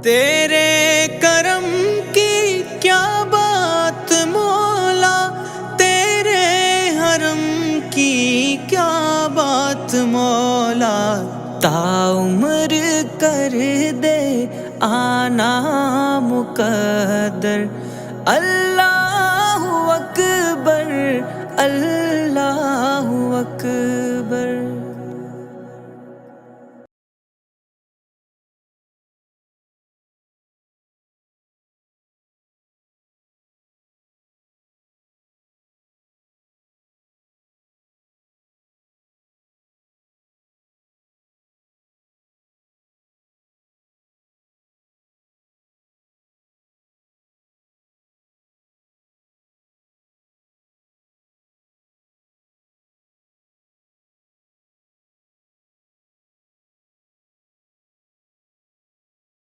तेरे करम की क्या बात मौला, तेरे हरम की क्या बात मौला। ताउम्र कर दे आना मुकद्दर। अल्लाहु अकबर, अल्लाहु अकबर।